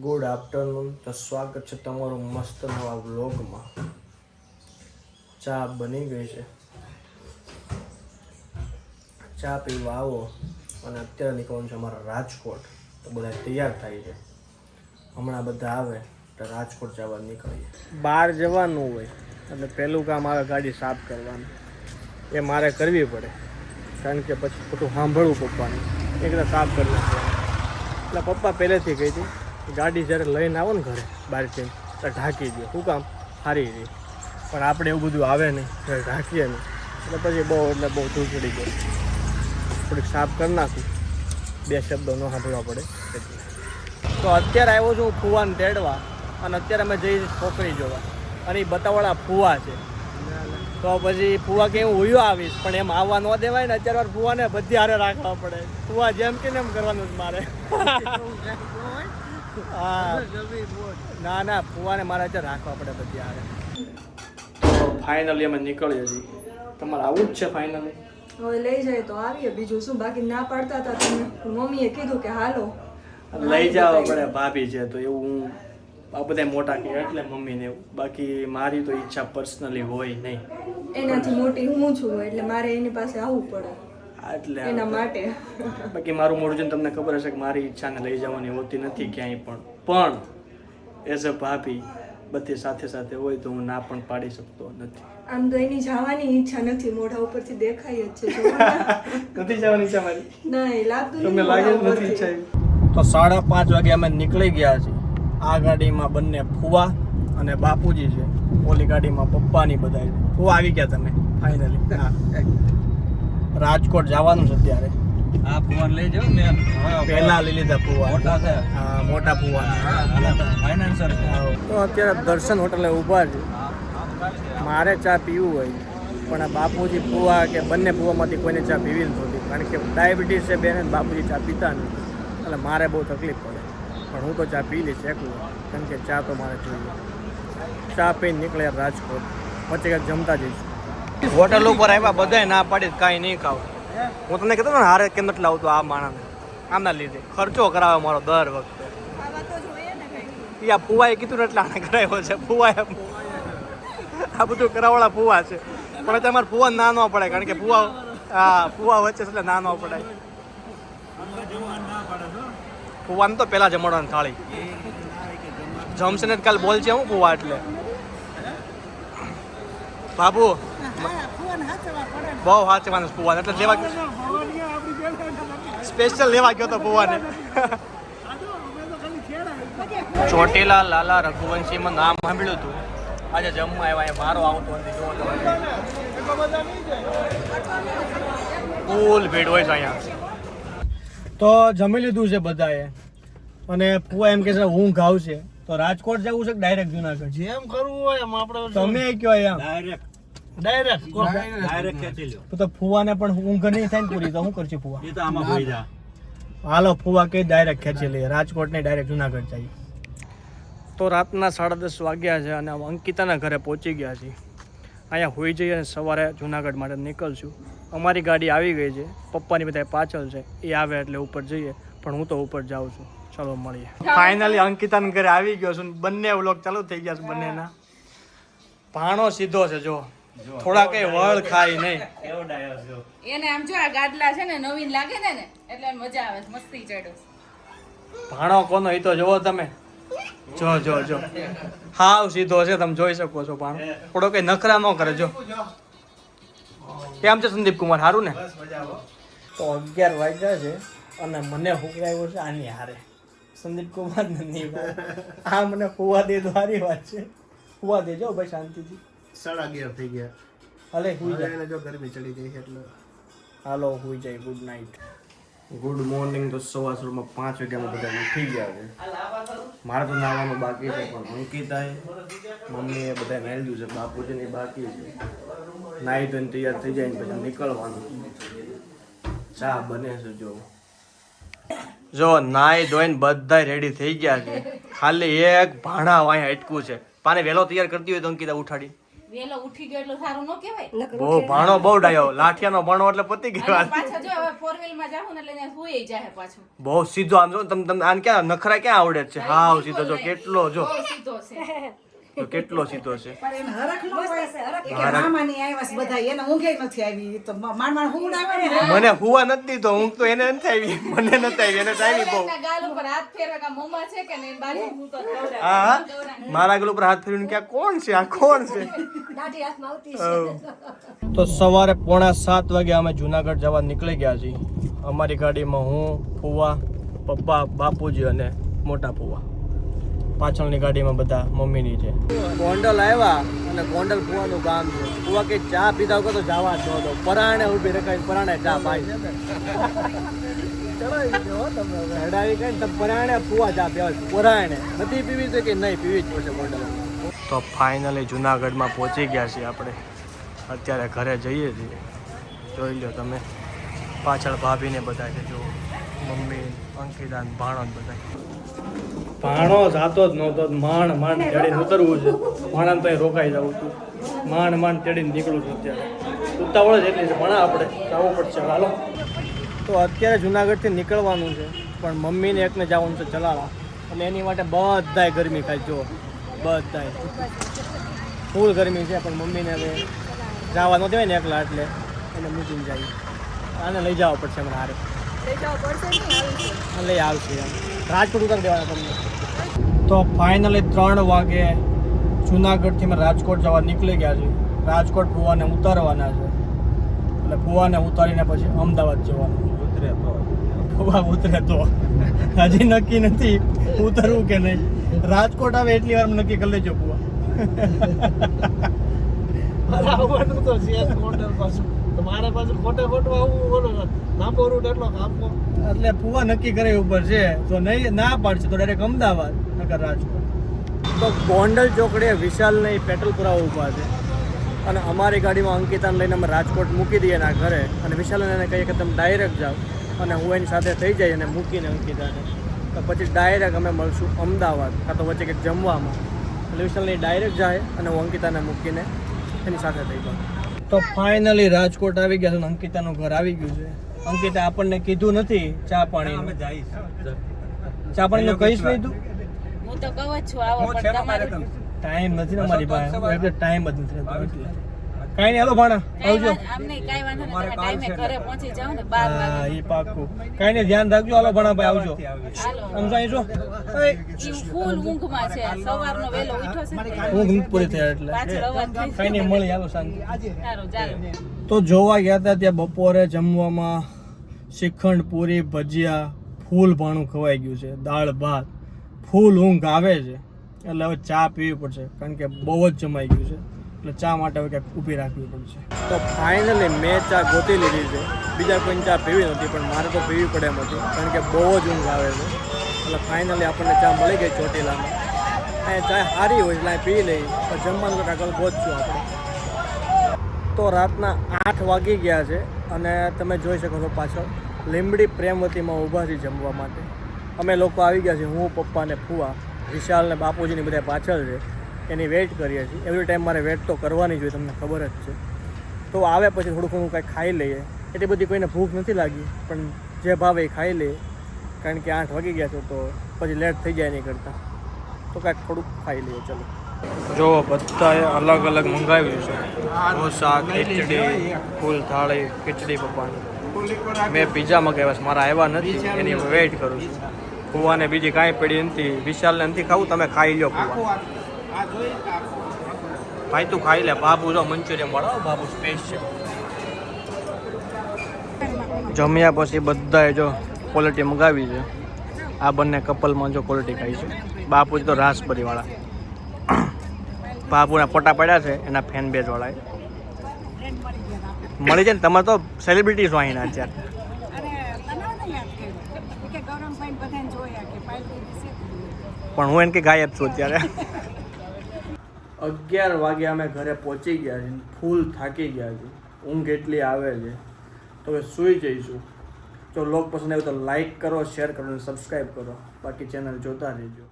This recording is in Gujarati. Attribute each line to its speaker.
Speaker 1: Good afternoon. તો સ્વાગત છે તમારું મસ્ત નવા વ્લોગમાં. ચા બની ગઈ છે, ચા પીવા આવો. અને અત્યારે નીકળવાનું છે અમારા રાજકોટ. તો બધા તૈયાર થાય છે, હમણાં બધા આવે તો રાજકોટ જવા નીકળીએ. બહાર જવાનું હોય એટલે પહેલું કામ આવે ગાડી સાફ કરવાનું. એ મારે કરવી પડે, કારણ કે પછી ખોટું સાંભળવું પપ્પાને એકદમ સાફ કરી નાખવાનું. એટલે પપ્પા પહેલેથી કહી હતી ગાડી જ્યારે લઈને આવો ને ઘરે બહારથી તો ઢાંકી દો. શું કામ? સારી રહી. પણ આપણે એવું બધું આવે નહીં, ત્યારે ઢાંકીએ નહીં એટલે પછી બહુ ધૂળ ચડી ગઈ. થોડીક સાફ કરી નાખું, બે શબ્દો ન સાંભળવા પડે એટલે. તો અત્યારે આવ્યો છું ફુવાને તેડવા, અને અત્યારે અમે જઈ છોકરી જોવા, અને એ બતાવવાળા ફુવા છે. તો પછી ફુવા કે હું હુયો આવીશ, પણ એમ આવવા ન દેવાય ને. અત્યારે ફુવાને બધી હારે રાખવા પડે. ફુવા જેમ કે એમ કરવાનું જ મારે. હા, ના ફુવાને મારે અત્યારે રાખવા પડે બધી હારે. તો ફાઇનલી અમે નીકળીએ છીએ. તમારે આવું જ છે ફાઇનલી?
Speaker 2: હવે લઈ જાય તો આવીએ, બીજું શું. બાકી ના પાડતા હતા તમે, મમ્મીએ કીધું કે હાલો
Speaker 1: લઈ જવા પડે. ભાભી છે તો એવું આ બધા મોટા કહે એટલે મમ્મીને એવું. બાકી મારી તો ઈચ્છા પર્સનલી હોય નહીં.
Speaker 2: એનાથી મોટી હું છું એટલે મારે એની પાસે આવવું પડે
Speaker 1: એટલે
Speaker 2: એના માટે.
Speaker 1: બાકી મારું મોઢું જોઈને તમને ખબર હશે કે મારી ઈચ્છાને લઈ જવાની હોતી નથી ક્યાંય પણ એઝ અ ભાભી બધી સાથે સાથે હોય તો હું ના પણ પાડી શકતો નથી.
Speaker 2: આમ તો એની જવાની ઈચ્છા નથી, મોઢા ઉપરથી દેખાય જ છે.
Speaker 1: નથી જવાની ઈચ્છા મારી?
Speaker 2: નહીં લાગતું,
Speaker 1: તમને લાગે નથી ઈચ્છા? તો 5:30 વાગે અમે નીકળી ગયા છીએ. આ ગાડીમાં બંને ફુવા અને બાપુજી છે, ઓલી ગાડીમાં પપ્પાની બધા છે. ફુવા આવી ગયા તમે ફાઇનલી? હા, રાજકોટ જવાનું છે અત્યારે.
Speaker 3: આ ફોન લઈ જાવ મેં
Speaker 1: પહેલા લઈ લીધા ફુવા.
Speaker 3: મોટા છે.
Speaker 1: હા, મોટા ફુવા.
Speaker 3: ફાઇનાન્સર
Speaker 1: તો અત્યારે દર્શન હોટલે ઊભા છે. મારે ચા પીવું હોય, પણ આ બાપુજી ફુવા કે બંને ફુવામાંથી કોઈને ચા પીવી નથી હોતી, કારણ કે ડાયાબિટીસ છે બેન. બાપુજી ચા પીતા નથી એટલે મારે બહુ તકલીફ પડે. પણ હું તો ચા પી લઈશ એકલું, કારણ કે ચા તો મારે જોઈએ. ચા પીને નીકળે રાજકોટ, પછી કંઈક જમતા જઈશું. હોટલ ઉપર આવ્યા, બધાય ના પાડી કાંઈ નહીં ખાવ. હું તમને કહેતો ને હારે કેમ નથી લાવતો આ માણસને, આમના લીધે ખર્ચો કરાવે મારો દર વખતે. આ ફુવાએ કીધું ને એટલે આને કરાવ્યો છે. ફુવાએ આ બધું કરાવવાળા ફુવા છે, પણ અત્યારે અમારે ફુવા ના ન પડાય, કારણ કે ફુવા વચ્ચે એટલે ના ન પડાય. ફુવાને તો પહેલાં જમાડવાની થાળી જમશે ને કાલ બોલ છે હું ફુવા એટલે. બાબુ બહુ સાચવાનું ફુવાને એટલે લેવા સ્પેશિયલ લેવા ગયો તો ફુવાને. ચોટીલા લાલા રઘુવંશીમાં નામ સાંભળ્યું હતું. આજે જમવા આવ્યા, મારો આવતો નથી. ફૂલ ભીડ હોય છે અહીંયા. તો જમી લીધું છે બધાએ, અને ફુવા એમ કે છે ઊંઘ આવશે. તો રાજકોટ જવું છે કે ડાયરેક્ટ જુનાગઢ?
Speaker 3: જેમ કરવું હોય એમ આપણે
Speaker 1: તમે કયો એમ
Speaker 3: ડાયરેક્ટ ખેંચી લ્યો.
Speaker 1: તો ફુવાને પણ ઊંઘ નહીં થાય ને પૂરી, તો શું કરશે ફુવા?
Speaker 3: એ તો આમાં હોઈ જા.
Speaker 1: હાલો ફુવા કે ડાયરેક્ટ ખેંચી લઈએ રાજકોટ ને ડાયરેક્ટ જુનાગઢ જઈએ. તો રાતના 10:30 વાગ્યા છે અને અંકિતાના ઘરે પહોંચી ગયા છીએ. અહીંયા હોઈ જઈએ અને સવારે જુનાગઢ માટે નીકળશું. અમારી ગાડી આવી ગઈ છે, પપ્પાની બધા પાછળ છે. એ આવે એટલે ઉપર જઈએ, પણ હું તો ઉપર જાઉં છું. ચલો મળીએ. ફાઇનલી અંકિતાના ઘરે આવી ગયો છું. બંને વ્લોગ ચાલુ થઈ ગયા છે બંનેના. ભાણો સીધો છે જો, થોડા કઈ વળ ખાય નહીં.
Speaker 3: કેવો ડાયો છો.
Speaker 4: એને આમ જો આ ગાડલા છે ને નવીન લાગે ને એટલે મજા આવે, મસ્તી ચડ્યો.
Speaker 1: ભાણો કોનો એ તો જોવો તમે. જો હાવ સીધો છે, તમે જોઈ શકો છો. ભાણો થોડો કઈ નખરા ન કરે. જો કેમ છે સંદીપ કુમાર? સારું ને? તો 11 વાગ્યા છે અને મને હુકરાયો છે આની હારે. સંદીપ કુમાર નહીં, આ મને ફુવા દે તો સારી વાત છે. ફુવા દેજો ભાઈ શાંતિથી.
Speaker 3: 11:30 થઈ ગયા.
Speaker 1: હાલે હુઈ જાય.
Speaker 3: જો ગરમી ચડી ગઈ એટલે
Speaker 1: હાલો હુઈ જાય. Good night. Good morning. તો સવારમાં 5 વાગ્યામાં બધા ઉઠી ગયા છે. મારે તો નાવાનું બાકી છે, પણ અંકિતાએ મમ્મીએ બધા નાહી લીધું છે. બાપુજીને બાકી છે. નાહી ધોઈને તૈયાર થઈ જાય ને પછી નીકળવાનું. ચા બને છે. જો નાહી ધોઈને બધા રેડી થઈ ગયા છે. ખાલી એક ભાણા અહીંયા અટકું છે. પાને વહેલો તૈયાર કરતી હોય તો અંકિતા ઉઠાડી
Speaker 4: વેલો ઉઠી ગયો એટલું સારું ન કહેવાય.
Speaker 1: બહુ ભાણો બહુ ડાયો, લાઠિયાનો ભાણો એટલે પતી ગયો.
Speaker 4: અને પાછા જો હવે 4 વ્હીલ માં જાવું ને એટલે ત્યાં સુઈ જાય પાછું.
Speaker 1: બહુ સીધો આમ જો તમને આને ક્યાં નખરા ક્યાં આવડે છે? હાવ સીધો જો કેટલો જો
Speaker 4: બહુ સીધો છે.
Speaker 1: તો કેટલો સીધો છે.
Speaker 5: પણ એને હરખ ન હોય કે મામાની આવ્યા છે બધા એને ઊંઘે નથી આવી તો માંડ હું આવે ને
Speaker 1: મને હુવા નથી દીધો, ઊંઘ તો એને નથી આવી, મને નથી આવી, એને ટાઈમી બહુ.
Speaker 4: એના ગાલ ઉપર હાથ ફેરવે કે મોમાં છે કે નહીં બારી હું તો ખવડાવું.
Speaker 1: હા મારા ગલ ઉપર હાથ ફેરવીને ક્યાં કોણ છે આ કોણ છે?
Speaker 2: દાઢી હાથમાં આવતી છે.
Speaker 1: તો સવારે 6:45 વાગે અમે જુનાગઢ જવા નીકળી ગયા છીએ. અમારી ગાડીમાં હું, ફુવા, પપ્પા, બાપુજી અને મોટા ફુવા. પાછળની ગાડીમાં બધા મમ્મીની છે. ગોંડલ આવ્યા અને ગોંડલ ફુવાનું ગામ છે. ફુવા કે ચા પીધા વગર તો જવા જ ન દો. પરાણે ઊભી રખાય, પરાણે ચા પાઈ ચડાવી કઈ તમે પરાણે ફુવા ચા પીવા, પરાણે નથી પીવી તો કે નહીં પીવી જ પડશે ગોંડલ. તો ફાઇનલી જુનાગઢમાં પહોંચી ગયા છીએ આપણે. અત્યારે ઘરે જઈએ છીએ. જોઈ લો તમે પાછળ ભાભીને બધા છે, જો મમ્મી, અંકિતા, ભાણો ને બધા. ભાણો જાતો જ નહોતો, માંડ માંડ ચડીને ઉતરવું છે. ભાણાને તો રોકાઈ જવું હતું, માંડ માંડ ચડીને નીકળું છું. અત્યારે ઉતાવળ જ એટલી છે, ભણા આપણે જવું પડશે. હાલો તો અત્યારે જુનાગઢથી નીકળવાનું છે, પણ મમ્મીને એકને જવાનું છે ચલાળા, અને એની માટે બધાય ગરમી ખાય. જો બધાય ફૂલ ગરમી છે, પણ મમ્મીને હવે જવા ન દેવાય ને એકલા, એટલે એને મૂકીને જાય. આને લઈ જવા પડશે મને હારે.
Speaker 2: લઈ જવા પડશે નહીં આવી છે.
Speaker 1: લઈ આવશે એમ. રાજકોટ ઉતારી દેવાના તમને. તો ફાઇનલી 3 વાગે જુનાગઢથી અમે રાજકોટ જવા નીકળી ગયા છીએ. રાજકોટ ફુવાને ઉતારવાના છે, એટલે ફુવાને ઉતારીને પછી અમદાવાદ જવાનું. ફુવા ઉતરે તો હજી નક્કી નથી ઉતરવું કે નહીં. રાજકોટ આવે એટલી વાર નક્કી કરી લેજો ફુવા. આવવાનું તો છે ગોંડલ પાછું, મારે પાછું ખોટે ખોટું આવવું બોલો લાંબો રૂટ એટલો કાપવો, એટલે ફુવા નક્કી કરે ઉપર છે. જો નહીં ના પાડશે તો ડાયરેક્ટ અમદાવાદ, નકર રાજકોટ. તો ગોંડલ ચોકડીએ વિશાલ નહીં પેટ્રોલ પુરાવા ઊભા છે, અને અમારી ગાડીમાં અંકિતાને લઈને અમે રાજકોટ મૂકી દઈએ એના ઘરે, અને વિશાલને એને કહીએ કે તમે ડાયરેક્ટ જાઓ, અને હું એની સાથે થઈ જાય અને મૂકીને અંકિતાને, તો પછી ડાયરેક્ટ અમે મળશું અમદાવાદ, કાં તો વચ્ચે કંઈક જમવામાં. એટલે વિશાલની ડાયરેક્ટ જાય અને હું અંકિતાને મૂકીને એની સાથે થઈ જાઉં. તો ફાઇનલી રાજકોટ આવી ગયા છે, અંકિતાનું ઘર આવી ગયું છે. અંકિતા આપણને કીધું નથી ચા પાણી, ચા પાણીનું કહીશ નહીં તું?
Speaker 4: હું તો કહું જ છું આવો, પણ તમારે
Speaker 1: ટાઈમ નથી ને અમારી પાસે, ટાઈમ જ નથી રહેતો એટલે. કાંઈ નહીં, હાલો ભાણા આવજો.
Speaker 4: આમ નહીં કાંઈ વાંધો નહીં, તમે ટાઈમે ઘરે પહોંચી જાઓ ને 12 વાગે.
Speaker 1: હા એ પાક્કું. કાંઈ નહીં, ધ્યાન રાખજો. હાલો ભાણા ભાઈ આવજો.
Speaker 4: હાલો.
Speaker 1: સમજાય છો?
Speaker 4: ઈ ફૂલ ઊંઘમાં છે, સવારનો વેલો ઉઠ્યો છે ને.
Speaker 1: ઊંઘ પૂરી થઈ એટલે
Speaker 4: પાછળ અવાજ થઈ
Speaker 1: કાંઈ નહીં, મળી હાલો શાંતિ.
Speaker 4: સારું ચાલો.
Speaker 1: તો જોવા ગયા હતા ત્યાં બપોરે જમવામાં શ્રીખંડ, પૂરી, ભજીયા, ફૂલ ભાણું ખવાઈ ગયું છે, દાળ ભાત. ફૂલ ઊંઘ આવે છે, એટલે હવે ચા પીવી પડશે, કારણ કે બહુ જ જમાઈ ગયું છે. એટલે ચા માટે હવે ક્યાંક ઊભી રાખવી પડશે. તો ફાઇનલી મેં ચા ગોતી લીધી છે. બીજા કોઈને ચા પીવી નથી, પણ મારે તો પીવી પડે એમ હતી, કારણ કે બહુ જ ઊંઘ આવે છે. એટલે ફાઇનલી આપણને ચા મળી ગઈ ચોટીલામાં. અહીંયા ચા સારી હોય એટલે પી લઈ, પણ જમવાનું તો કાંઈ ગોતશું આપણે. તો રાતના 8 વાગી ગયા છે, અને તમે જોઈ શકો છો પાછળ લીંબડી પ્રેમવતીમાં ઊભા છીએ જમવા માટે. અમે લોકો આવી ગયા છીએ, હું, પપ્પા ને ફુવા, વિશાલ ને બાપુજીની બધા પાછળ છે, એની વેઇટ કરીએ છીએ. એવરી ટાઈમ મારે વેઇટ તો કરવાની જોઈએ, તમને ખબર જ છે. તો આવે પછી થોડું ઘણું કાંઈ ખાઈ લઈએ. એટલી બધી કોઈને ભૂખ નથી લાગી, પણ જે ભાવે એ ખાઈ લઈએ, કારણ કે 8 વાગી ગયા છે, તો પછી લેટ થઈ જાય નહીં કરતાં. તો કાંઈક થોડુંક ખાઈ લઈએ. ચલો જો બધાએ અલગ અલગ મંગાવ્યું છે. ઢોસા, ખીચડી, ફૂલ થાળી, ખીચડી પપ્પાની. મેં પિઝા મંગાવ્યા છે, મારા આવ્યા નથી, એની વેઇટ કરું છું. ફુવાને બીજી કાંઈ પડી નથી, વિશાલને નથી ખાવું, તમે ખાઈ લો ફુવા. ભાઈ તું ખાઈ લે. બાબુ જો મંચુરિયન વાળો, બાબુ સ્પેશિયલ. જમ્યા પછી બધાએ જો ક્વોલિટી મંગાવી છે. આ બંને કપલમાં જો ક્વોલિટી ખાઈ છે. બાપુજી તો રાસબરી વાળા, બાપુના ફોટા પડ્યા છે એના ફેન બેઝ વાળા મળી જાય ને. તમારે તો સેલિબ્રિટી છો અહીંના અત્યારે. પણ હું એને કે ગાયબ છું અત્યારે. 11 વાગે અમે ઘરે પહોંચી ગયા છીએ, ફૂલ થાકી ગયા છે, ઊંઘ એટલી આવે છે, તો હવે સૂઈ જઈશું. જો વ્લોગ પસંદ આવ્યો તો લાઈક કરો, શેર કરો અને સબસ્ક્રાઈબ કરો. બાકી ચેનલ જોતા રહેજો.